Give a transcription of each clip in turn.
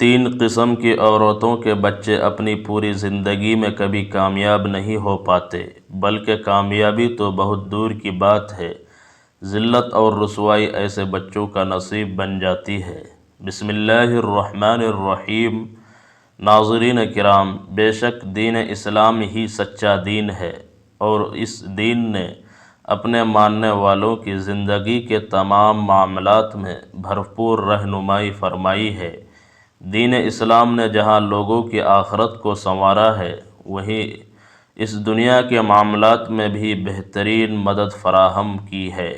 تین قسم کی عورتوں کے بچے اپنی پوری زندگی میں کبھی کامیاب نہیں ہو پاتے، بلکہ کامیابی تو بہت دور کی بات ہے، ذلت اور رسوائی ایسے بچوں کا نصیب بن جاتی ہے۔ بسم اللہ الرحمن الرحیم۔ ناظرین کرام، بے شک دین اسلام ہی سچا دین ہے، اور اس دین نے اپنے ماننے والوں کی زندگی کے تمام معاملات میں بھرپور رہنمائی فرمائی ہے۔ دین اسلام نے جہاں لوگوں کی آخرت کو سنوارا ہے، وہیں اس دنیا کے معاملات میں بھی بہترین مدد فراہم کی ہے۔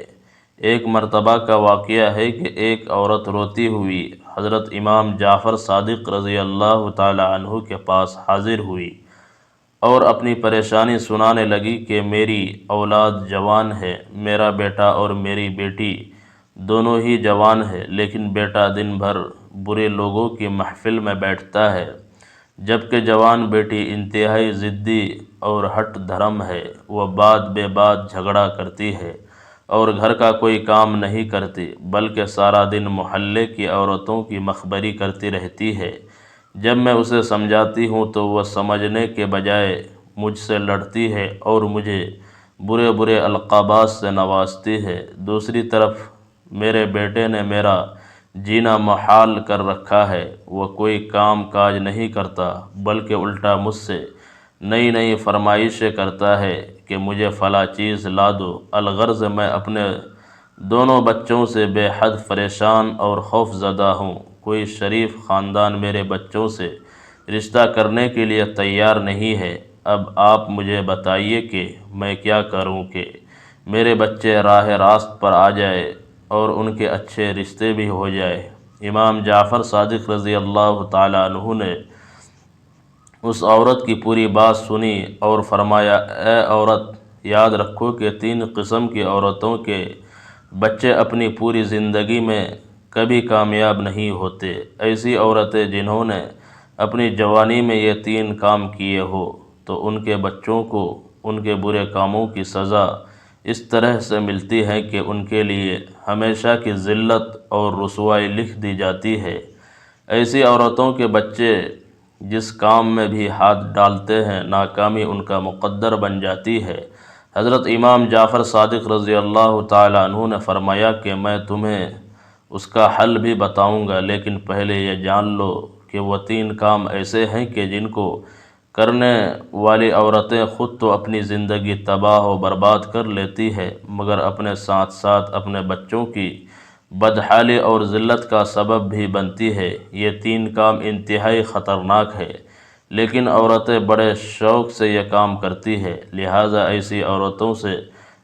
ایک مرتبہ کا واقعہ ہے کہ ایک عورت روتی ہوئی حضرت امام جعفر صادق رضی اللہ تعالی عنہ کے پاس حاضر ہوئی اور اپنی پریشانی سنانے لگی کہ میری اولاد جوان ہے، میرا بیٹا اور میری بیٹی دونوں ہی جوان ہے، لیکن بیٹا دن بھر برے لوگوں کی محفل میں بیٹھتا ہے، جبکہ جوان بیٹی انتہائی ضدی اور ہٹ دھرم ہے۔ وہ بات بے بات جھگڑا کرتی ہے اور گھر کا کوئی کام نہیں کرتی، بلکہ سارا دن محلے کی عورتوں کی مخبری کرتی رہتی ہے۔ جب میں اسے سمجھاتی ہوں تو وہ سمجھنے کے بجائے مجھ سے لڑتی ہے اور مجھے برے برے القابات سے نوازتی ہے۔ دوسری طرف میرے بیٹے نے میرا جینا محال کر رکھا ہے، وہ کوئی کام کاج نہیں کرتا، بلکہ الٹا مجھ سے نئی نئی فرمائشیں کرتا ہے کہ مجھے فلاں چیز لا دو۔ الغرض میں اپنے دونوں بچوں سے بے حد پریشان اور خوف زدہ ہوں۔ کوئی شریف خاندان میرے بچوں سے رشتہ کرنے کے لیے تیار نہیں ہے۔ اب آپ مجھے بتائیے کہ میں کیا کروں کہ میرے بچے راہ راست پر آ جائے اور ان کے اچھے رشتے بھی ہو جائے۔ امام جعفر صادق رضی اللہ تعالی عنہ نے اس عورت کی پوری بات سنی اور فرمایا، اے عورت، یاد رکھو کہ تین قسم کی عورتوں کے بچے اپنی پوری زندگی میں کبھی کامیاب نہیں ہوتے۔ ایسی عورتیں جنہوں نے اپنی جوانی میں یہ تین کام کیے ہو تو ان کے بچوں کو ان کے برے کاموں کی سزا اس طرح سے ملتی ہے کہ ان کے لیے ہمیشہ کی ذلت اور رسوائی لکھ دی جاتی ہے۔ ایسی عورتوں کے بچے جس کام میں بھی ہاتھ ڈالتے ہیں، ناکامی ان کا مقدر بن جاتی ہے۔ حضرت امام جعفر صادق رضی اللہ تعالی عنہ نے فرمایا کہ میں تمہیں اس کا حل بھی بتاؤں گا، لیکن پہلے یہ جان لو کہ وہ تین کام ایسے ہیں کہ جن کو کرنے والی عورتیں خود تو اپنی زندگی تباہ و برباد کر لیتی ہے، مگر اپنے ساتھ ساتھ اپنے بچوں کی بدحالی اور ذلت کا سبب بھی بنتی ہے۔ یہ تین کام انتہائی خطرناک ہے، لیکن عورتیں بڑے شوق سے یہ کام کرتی ہے، لہٰذا ایسی عورتوں سے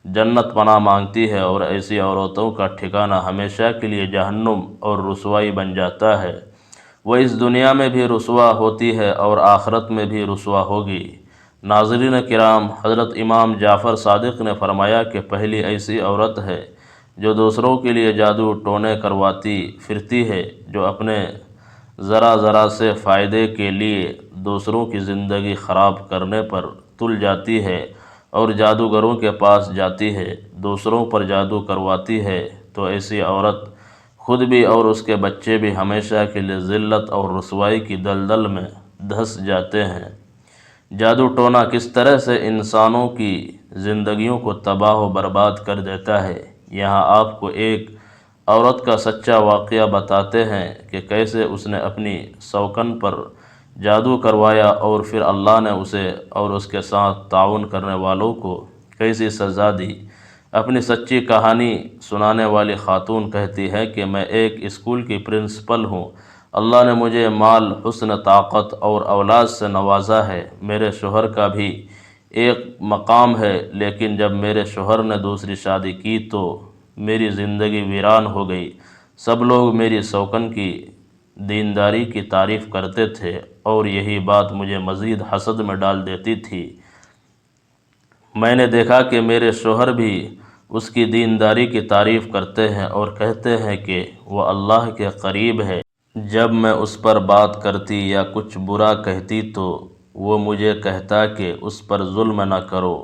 جنت پناہ مانگتی ہے، اور ایسی عورتوں کا ٹھکانہ ہمیشہ کے لیے جہنم اور رسوائی بن جاتا ہے۔ وہ اس دنیا میں بھی رسوا ہوتی ہے اور آخرت میں بھی رسوا ہوگی۔ ناظرین کرام، حضرت امام جعفر صادق نے فرمایا کہ پہلی ایسی عورت ہے جو دوسروں کے لیے جادو ٹونے کرواتی پھرتی ہے، جو اپنے ذرا ذرا سے فائدے کے لیے دوسروں کی زندگی خراب کرنے پر تل جاتی ہے اور جادوگروں کے پاس جاتی ہے، دوسروں پر جادو کرواتی ہے، تو ایسی عورت خود بھی اور اس کے بچے بھی ہمیشہ کے لیے ذلت اور رسوائی کی دلدل میں دھنس جاتے ہیں۔ جادو ٹونا کس طرح سے انسانوں کی زندگیوں کو تباہ و برباد کر دیتا ہے، یہاں آپ کو ایک عورت کا سچا واقعہ بتاتے ہیں کہ کیسے اس نے اپنی سوکن پر جادو کروایا اور پھر اللہ نے اسے اور اس کے ساتھ تعاون کرنے والوں کو کیسی سزا دی۔ اپنی سچی کہانی سنانے والی خاتون کہتی ہے کہ میں ایک اسکول کی پرنسپل ہوں۔ اللہ نے مجھے مال، حسن طاقت اور اولاد سے نوازا ہے۔ میرے شوہر کا بھی ایک مقام ہے، لیکن جب میرے شوہر نے دوسری شادی کی تو میری زندگی ویران ہو گئی۔ سب لوگ میری سوکن کی دینداری کی تعریف کرتے تھے اور یہی بات مجھے مزید حسد میں ڈال دیتی تھی۔ میں نے دیکھا کہ میرے شوہر بھی اس کی دینداری کی تعریف کرتے ہیں اور کہتے ہیں کہ وہ اللہ کے قریب ہے۔ جب میں اس پر بات کرتی یا کچھ برا کہتی تو وہ مجھے کہتا کہ اس پر ظلم نہ کرو،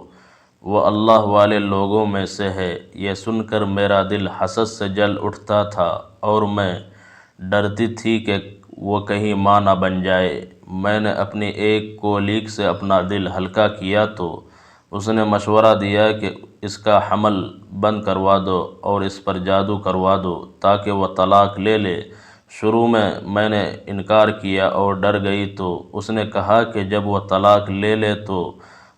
وہ اللہ والے لوگوں میں سے ہے۔ یہ سن کر میرا دل حسد سے جل اٹھتا تھا اور میں ڈرتی تھی کہ وہ کہیں ماں نہ بن جائے۔ میں نے اپنی ایک کولیگ سے اپنا دل ہلکا کیا تو اس نے مشورہ دیا کہ اس کا حمل بند کروا دو اور اس پر جادو کروا دو تاکہ وہ طلاق لے لے۔ شروع میں نے انکار کیا اور ڈر گئی، تو اس نے کہا کہ جب وہ طلاق لے لے تو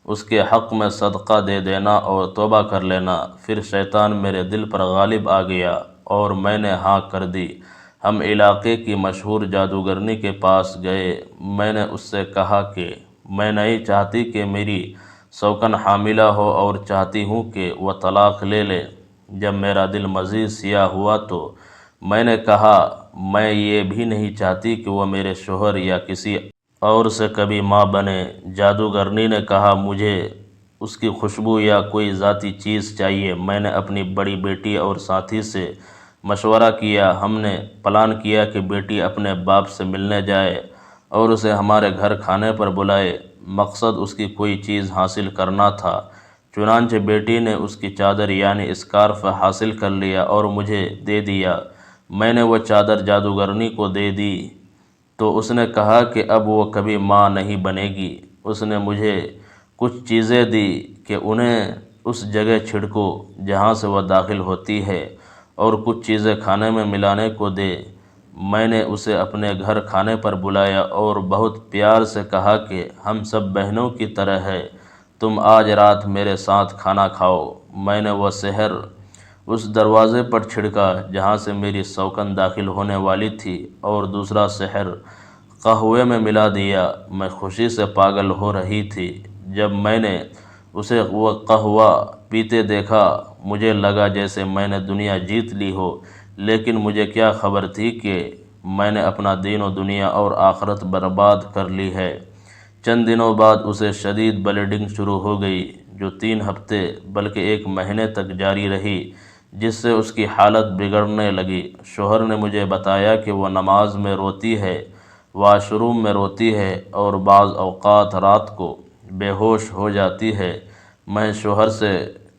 اس کے حق میں صدقہ دے دینا اور توبہ کر لینا۔ پھر شیطان میرے دل پر غالب آ گیا اور میں نے ہاں کر دی۔ ہم علاقے کی مشہور جادوگرنی کے پاس گئے۔ میں نے اس سے کہا کہ میں نہیں چاہتی کہ میری سوکن حاملہ ہو اور چاہتی ہوں کہ وہ طلاق لے لے۔ جب میرا دل مزید سیاہ ہوا تو میں نے کہا میں یہ بھی نہیں چاہتی کہ وہ میرے شوہر یا کسی اور سے کبھی ماں بنے۔ جادوگرنی نے کہا مجھے اس کی خوشبو یا کوئی ذاتی چیز چاہیے۔ میں نے اپنی بڑی بیٹی اور ساتھی سے مشورہ کیا۔ ہم نے پلان کیا کہ بیٹی اپنے باپ سے ملنے جائے اور اسے ہمارے گھر کھانے پر بلائے۔ مقصد اس کی کوئی چیز حاصل کرنا تھا۔ چنانچہ بیٹی نے اس کی چادر یعنی اسکارف حاصل کر لیا اور مجھے دے دیا۔ میں نے وہ چادر جادوگرنی کو دے دی تو اس نے کہا کہ اب وہ کبھی ماں نہیں بنے گی۔ اس نے مجھے کچھ چیزیں دی کہ انہیں اس جگہ چھڑکو جہاں سے وہ داخل ہوتی ہے اور کچھ چیزیں کھانے میں ملانے کو دے۔ میں نے اسے اپنے گھر کھانے پر بلایا اور بہت پیار سے کہا کہ ہم سب بہنوں کی طرح ہے، تم آج رات میرے ساتھ کھانا کھاؤ۔ میں نے وہ سحر اس دروازے پر چھڑکا جہاں سے میری سوکن داخل ہونے والی تھی اور دوسرا سحر قہوے میں ملا دیا۔ میں خوشی سے پاگل ہو رہی تھی۔ جب میں نے اسے وہ قہوہ پیتے دیکھا مجھے لگا جیسے میں نے دنیا جیت لی ہو، لیکن مجھے کیا خبر تھی کہ میں نے اپنا دین و دنیا اور آخرت برباد کر لی ہے۔ چند دنوں بعد اسے شدید بلیڈنگ شروع ہو گئی جو 3 ہفتے بلکہ 1 مہینے تک جاری رہی، جس سے اس کی حالت بگڑنے لگی۔ شوہر نے مجھے بتایا کہ وہ نماز میں روتی ہے، واش روم میں روتی ہے اور بعض اوقات رات کو بے ہوش ہو جاتی ہے۔ میں شوہر سے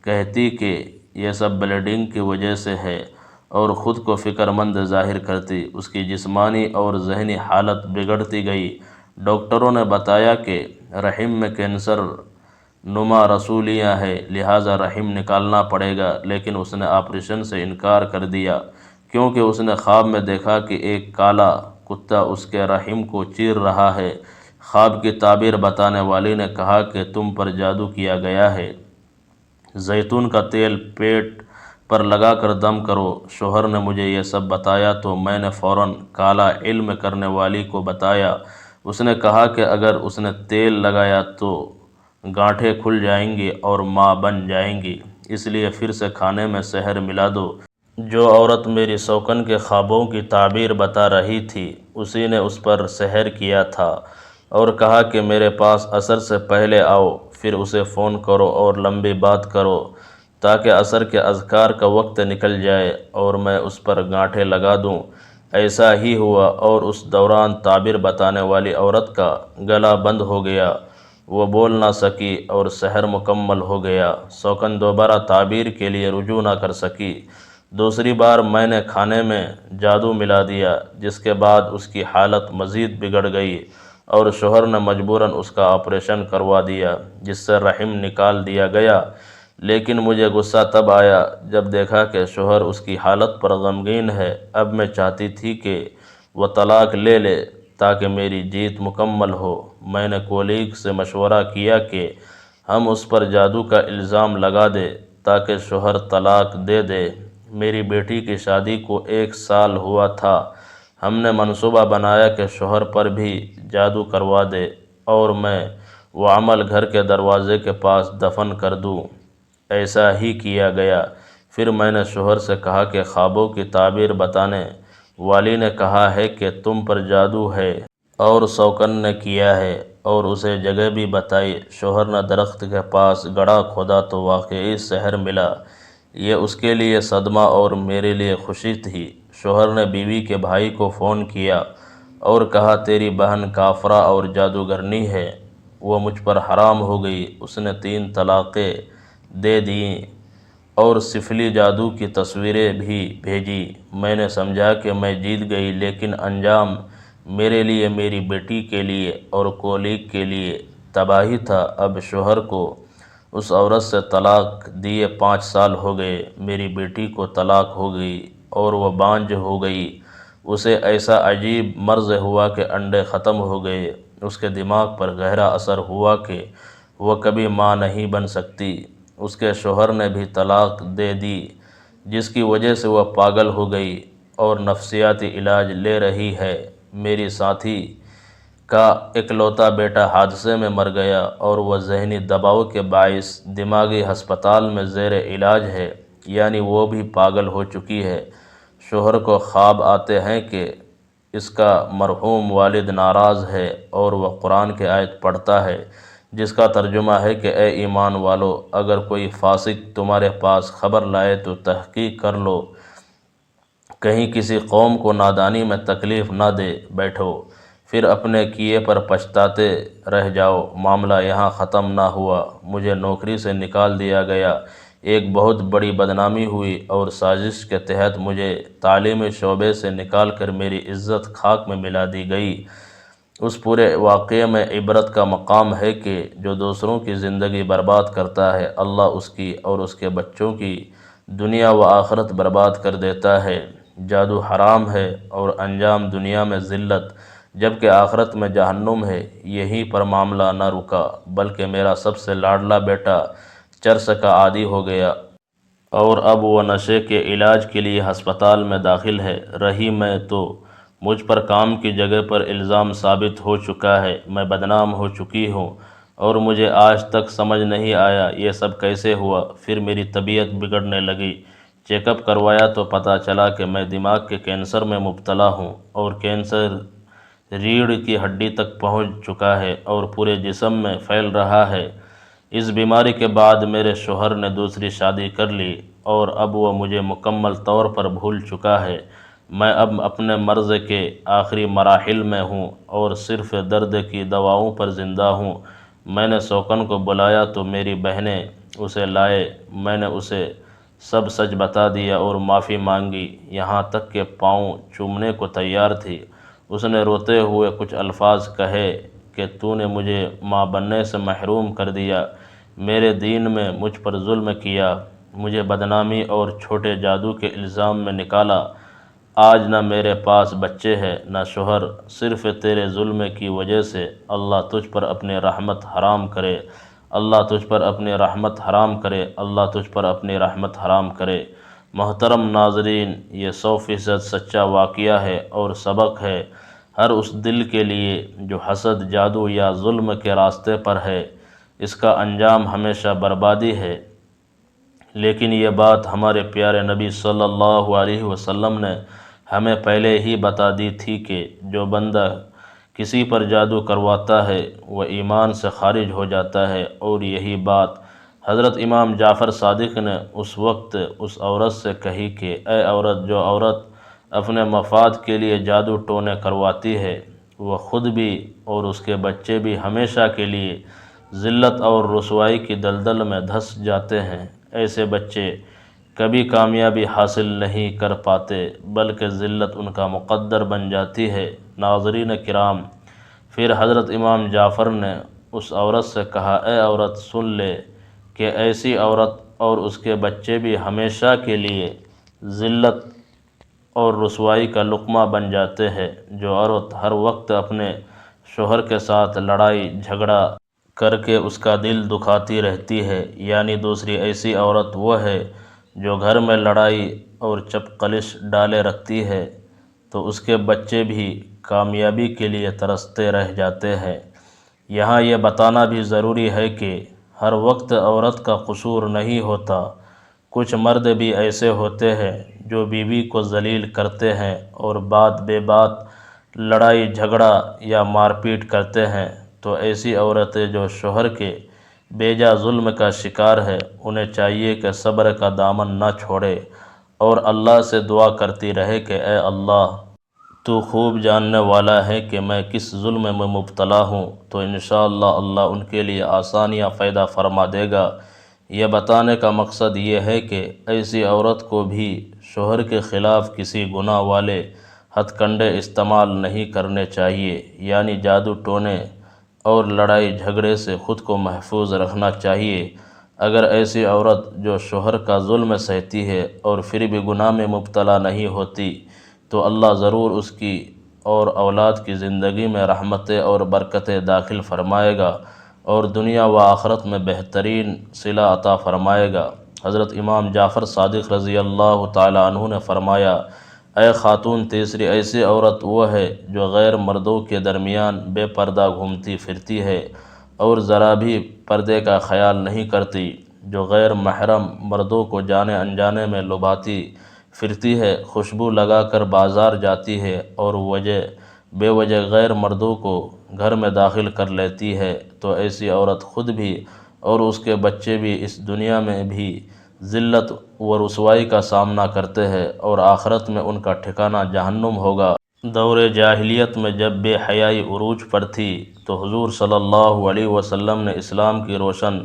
کہتی کہ یہ سب بلیڈنگ کی وجہ سے ہے اور خود کو فکر مند ظاہر کرتی۔ اس کی جسمانی اور ذہنی حالت بگڑتی گئی۔ ڈاکٹروں نے بتایا کہ رحم میں کینسر نما رسولیاں ہے، لہٰذا رحم نکالنا پڑے گا، لیکن اس نے آپریشن سے انکار کر دیا کیونکہ اس نے خواب میں دیکھا کہ ایک کالا کتا اس کے رحم کو چیر رہا ہے۔ خواب کی تعبیر بتانے والی نے کہا کہ تم پر جادو کیا گیا ہے، زیتون کا تیل پیٹ پر لگا کر دم کرو۔ شوہر نے مجھے یہ سب بتایا تو میں نے فوراً کالا علم کرنے والی کو بتایا۔ اس نے کہا کہ اگر اس نے تیل لگایا تو گانٹھیں کھل جائیں گی اور ماں بن جائیں گی، اس لیے پھر سے کھانے میں زہر ملا دو۔ جو عورت میری سوکن کے خوابوں کی تعبیر بتا رہی تھی اسی نے اس پر سحر کیا تھا اور کہا کہ میرے پاس عصر سے پہلے آؤ، پھر اسے فون کرو اور لمبی بات کرو تاکہ عصر کے اذکار کا وقت نکل جائے اور میں اس پر گانٹھیں لگا دوں۔ ایسا ہی ہوا اور اس دوران تعبیر بتانے والی عورت کا گلا بند ہو گیا، وہ بول نہ سکی اور سحر مکمل ہو گیا۔ سوکن دوبارہ تعبیر کے لیے رجوع نہ کر سکی۔ دوسری بار میں نے کھانے میں جادو ملا دیا، جس کے بعد اس کی حالت مزید بگڑ گئی اور شوہر نے مجبوراً اس کا آپریشن کروا دیا جس سے رحم نکال دیا گیا۔ لیکن مجھے غصہ تب آیا جب دیکھا کہ شوہر اس کی حالت پر غمگین ہے۔ اب میں چاہتی تھی کہ وہ طلاق لے لے تاکہ میری جیت مکمل ہو۔ میں نے کولیگ سے مشورہ کیا کہ ہم اس پر جادو کا الزام لگا دیں تاکہ شوہر طلاق دے دے۔ میری بیٹی کی شادی کو 1 سال ہوا تھا۔ ہم نے منصوبہ بنایا کہ شوہر پر بھی جادو کروا دے اور میں وہ عمل گھر کے دروازے کے پاس دفن کر دوں۔ ایسا ہی کیا گیا۔ پھر میں نے شوہر سے کہا کہ خوابوں کی تعبیر بتانے والی نے کہا ہے کہ تم پر جادو ہے اور سوکن نے کیا ہے اور اسے جگہ بھی بتائی۔ شوہر نے درخت کے پاس گڑھا کھودا تو واقعی زہر ملا۔ یہ اس کے لیے صدمہ اور میرے لیے خوشی تھی۔ شوہر نے بیوی کے بھائی کو فون کیا اور کہا تیری بہن کافرہ اور جادوگرنی ہے، وہ مجھ پر حرام ہو گئی۔ اس نے 3 طلاقیں دے دیں اور سفلی جادو کی تصویریں بھی بھیجی۔ میں نے سمجھا کہ میں جیت گئی، لیکن انجام میرے لیے، میری بیٹی کے لیے اور کولیگ کے لیے تباہی تھا۔ اب شوہر کو اس عورت سے طلاق دیے 5 سال ہو گئے، میری بیٹی کو طلاق ہو گئی اور وہ بانجھ ہو گئی۔ اسے ایسا عجیب مرض ہوا کہ انڈے ختم ہو گئے۔ اس کے دماغ پر گہرا اثر ہوا کہ وہ کبھی ماں نہیں بن سکتی۔ اس کے شوہر نے بھی طلاق دے دی، جس کی وجہ سے وہ پاگل ہو گئی اور نفسیاتی علاج لے رہی ہے۔ میری ساتھی کا اکلوتا بیٹا حادثے میں مر گیا اور وہ ذہنی دباؤ کے باعث دماغی ہسپتال میں زیر علاج ہے، یعنی وہ بھی پاگل ہو چکی ہے۔ شوہر کو خواب آتے ہیں کہ اس کا مرحوم والد ناراض ہے اور وہ قرآن کی آیت پڑھتا ہے، جس کا ترجمہ ہے کہ اے ایمان والو، اگر کوئی فاسق تمہارے پاس خبر لائے تو تحقیق کر لو، کہیں کسی قوم کو نادانی میں تکلیف نہ دے بیٹھو، پھر اپنے کیے پر پچھتاتے رہ جاؤ۔ معاملہ یہاں ختم نہ ہوا، مجھے نوکری سے نکال دیا گیا، ایک بہت بڑی بدنامی ہوئی اور سازش کے تحت مجھے تعلیمی شعبے سے نکال کر میری عزت خاک میں ملا دی گئی۔ اس پورے واقعے میں عبرت کا مقام ہے کہ جو دوسروں کی زندگی برباد کرتا ہے، اللہ اس کی اور اس کے بچوں کی دنیا و آخرت برباد کر دیتا ہے۔ جادو حرام ہے اور انجام دنیا میں ذلت، جبکہ آخرت میں جہنم ہے۔ یہیں پر معاملہ نہ رکا، بلکہ میرا سب سے لاڈلا بیٹا چرس کا عادی ہو گیا اور اب وہ نشے کے علاج کے لیے ہسپتال میں داخل ہے۔ رہی میں تو مجھ پر کام کی جگہ پر الزام ثابت ہو چکا ہے، میں بدنام ہو چکی ہوں اور مجھے آج تک سمجھ نہیں آیا یہ سب کیسے ہوا۔ پھر میری طبیعت بگڑنے لگی، چیک اپ کروایا تو پتہ چلا کہ میں دماغ کے کینسر میں مبتلا ہوں اور کینسر ریڑھ کی ہڈی تک پہنچ چکا ہے اور پورے جسم میں پھیل رہا ہے۔ اس بیماری کے بعد میرے شوہر نے دوسری شادی کر لی اور اب وہ مجھے مکمل طور پر بھول چکا ہے۔ میں اب اپنے مرض کے آخری مراحل میں ہوں اور صرف درد کی دواؤں پر زندہ ہوں۔ میں نے سوکن کو بلایا تو میری بہنیں اسے لائے، میں نے اسے سب سچ بتا دیا اور معافی مانگی، یہاں تک کہ پاؤں چومنے کو تیار تھی۔ اس نے روتے ہوئے کچھ الفاظ کہے کہ تو نے مجھے ماں بننے سے محروم کر دیا، میرے دین میں مجھ پر ظلم کیا، مجھے بدنامی اور چھوٹے جادو کے الزام میں نکالا۔ آج نہ میرے پاس بچے ہیں نہ شوہر، صرف تیرے ظلم کی وجہ سے۔ اللہ تجھ پر اپنی رحمت حرام کرے، اللہ تجھ پر اپنی رحمت حرام کرے، اللہ تجھ پر اپنی رحمت حرام کرے۔ محترم ناظرین، یہ 100% سچا واقعہ ہے اور سبق ہے ہر اس دل کے لیے جو حسد، جادو یا ظلم کے راستے پر ہے، اس کا انجام ہمیشہ بربادی ہے۔ لیکن یہ بات ہمارے پیارے نبی صلی اللہ علیہ وسلم نے ہمیں پہلے ہی بتا دی تھی کہ جو بندہ کسی پر جادو کرواتا ہے وہ ایمان سے خارج ہو جاتا ہے، اور یہی بات حضرت امام جعفر صادق نے اس وقت اس عورت سے کہی کہ اے عورت، جو عورت اپنے مفاد کے لیے جادو ٹونے کرواتی ہے، وہ خود بھی اور اس کے بچے بھی ہمیشہ کے لیے ذلت اور رسوائی کی دلدل میں دھس جاتے ہیں۔ ایسے بچے کبھی کامیابی حاصل نہیں کر پاتے، بلکہ ذلت ان کا مقدر بن جاتی ہے۔ ناظرین کرام، پھر حضرت امام جعفر نے اس عورت سے کہا، اے عورت سن لے کہ ایسی عورت اور اس کے بچے بھی ہمیشہ کے لیے ذلت اور رسوائی کا لقمہ بن جاتے ہیں۔ جو عورت ہر وقت اپنے شوہر کے ساتھ لڑائی جھگڑا کر کے اس کا دل دکھاتی رہتی ہے، یعنی دوسری ایسی عورت وہ ہے جو گھر میں لڑائی اور چپقلش ڈالے رکھتی ہے، تو اس کے بچے بھی کامیابی کے لیے ترستے رہ جاتے ہیں۔ یہاں یہ بتانا بھی ضروری ہے کہ ہر وقت عورت کا قصور نہیں ہوتا، کچھ مرد بھی ایسے ہوتے ہیں جو بیوی کو ذلیل کرتے ہیں اور بات بے بات لڑائی جھگڑا یا مار پیٹ کرتے ہیں۔ تو ایسی عورتیں جو شوہر کے بیجا ظلم کا شکار ہے، انہیں چاہیے کہ صبر کا دامن نہ چھوڑے اور اللہ سے دعا کرتی رہے کہ اے اللہ، تو خوب جاننے والا ہے کہ میں کس ظلم میں مبتلا ہوں، تو انشاءاللہ اللہ ان کے لیے آسانیاں پیدا فرما دے گا۔ یہ بتانے کا مقصد یہ ہے کہ ایسی عورت کو بھی شوہر کے خلاف کسی گناہ والے ہتھ کنڈے استعمال نہیں کرنے چاہیے، یعنی جادو ٹونے اور لڑائی جھگڑے سے خود کو محفوظ رکھنا چاہیے۔ اگر ایسی عورت جو شوہر کا ظلم سہتی ہے اور پھر بھی گناہ میں مبتلا نہیں ہوتی تو اللہ ضرور اس کی اور اولاد کی زندگی میں رحمتیں اور برکتیں داخل فرمائے گا اور دنیا و آخرت میں بہترین صلہ عطا فرمائے گا۔ حضرت امام جعفر صادق رضی اللہ تعالیٰ عنہ نے فرمایا، اے خاتون، تیسری ایسی عورت وہ ہے جو غیر مردوں کے درمیان بے پردہ گھومتی پھرتی ہے اور ذرا بھی پردے کا خیال نہیں کرتی، جو غیر محرم مردوں کو جانے انجانے میں لبھاتی پھرتی ہے، خوشبو لگا کر بازار جاتی ہے اور بے وجہ غیر مردوں کو گھر میں داخل کر لیتی ہے، تو ایسی عورت خود بھی اور اس کے بچے بھی اس دنیا میں بھی ذلت و رسوائی کا سامنا کرتے ہیں اور آخرت میں ان کا ٹھکانہ جہنم ہوگا۔ دور جاہلیت میں جب بے حیائی عروج پر تھی تو حضور صلی اللہ علیہ وسلم نے اسلام کی روشن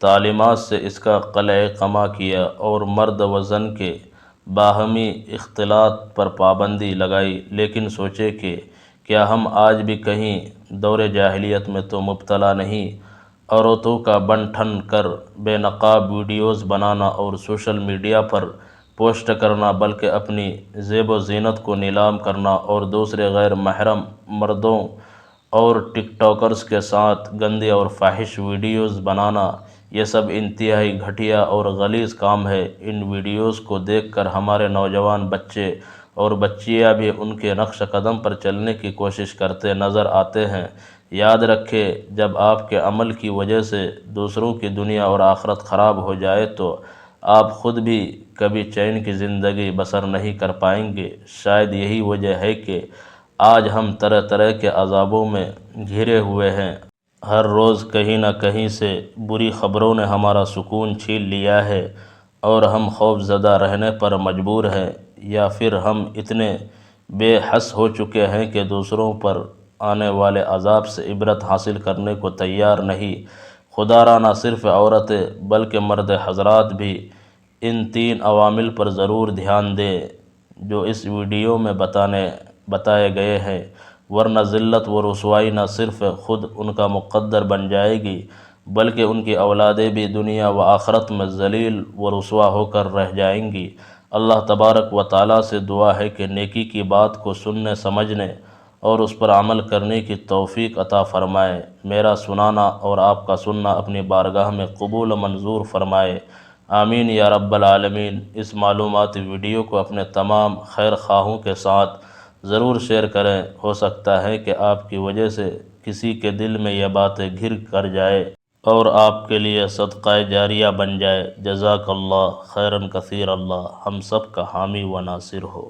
تعلیمات سے اس کا قلع قمع کیا اور مرد و زن کے باہمی اختلاط پر پابندی لگائی، لیکن سوچے کہ کیا ہم آج بھی کہیں دور جاہلیت میں تو مبتلا نہیں؟ عورتوں کا بن ٹھن کر بے نقاب ویڈیوز بنانا اور سوشل میڈیا پر پوسٹ کرنا، بلکہ اپنی زیب و زینت کو نیلام کرنا اور دوسرے غیر محرم مردوں اور ٹک ٹاکرز کے ساتھ گندی اور فاحش ویڈیوز بنانا، یہ سب انتہائی گھٹیا اور غلیظ کام ہے۔ ان ویڈیوز کو دیکھ کر ہمارے نوجوان بچے اور بچیاں بھی ان کے نقش قدم پر چلنے کی کوشش کرتے نظر آتے ہیں۔ یاد رکھیں، جب آپ کے عمل کی وجہ سے دوسروں کی دنیا اور آخرت خراب ہو جائے تو آپ خود بھی کبھی چین کی زندگی بسر نہیں کر پائیں گے۔ شاید یہی وجہ ہے کہ آج ہم طرح طرح کے عذابوں میں گھرے ہوئے ہیں۔ ہر روز کہیں نہ کہیں سے بری خبروں نے ہمارا سکون چھین لیا ہے اور ہم خوف زدہ رہنے پر مجبور ہیں، یا پھر ہم اتنے بے حس ہو چکے ہیں کہ دوسروں پر آنے والے عذاب سے عبرت حاصل کرنے کو تیار نہیں۔ خدا را نہ صرف عورتیں بلکہ مرد حضرات بھی ان 3 عوامل پر ضرور دھیان دیں جو اس ویڈیو میں بتائے گئے ہیں، ورنہ ذلت و رسوائی نہ صرف خود ان کا مقدر بن جائے گی بلکہ ان کی اولادیں بھی دنیا و آخرت میں ذلیل و رسوا ہو کر رہ جائیں گی۔ اللہ تبارک و تعالیٰ سے دعا ہے کہ نیکی کی بات کو سننے سمجھنے اور اس پر عمل کرنے کی توفیق عطا فرمائے۔ میرا سنانا اور آپ کا سننا اپنی بارگاہ میں قبول و منظور فرمائے، آمین یا رب العالمین۔ اس معلوماتی ویڈیو کو اپنے تمام خیر خواہوں کے ساتھ ضرور شیئر کریں، ہو سکتا ہے کہ آپ کی وجہ سے کسی کے دل میں یہ باتیں گھر کر جائے اور آپ کے لیے صدقہ جاریہ بن جائے۔ جزاک اللہ خیراً کثیر، اللہ ہم سب کا حامی و ناصر ہو۔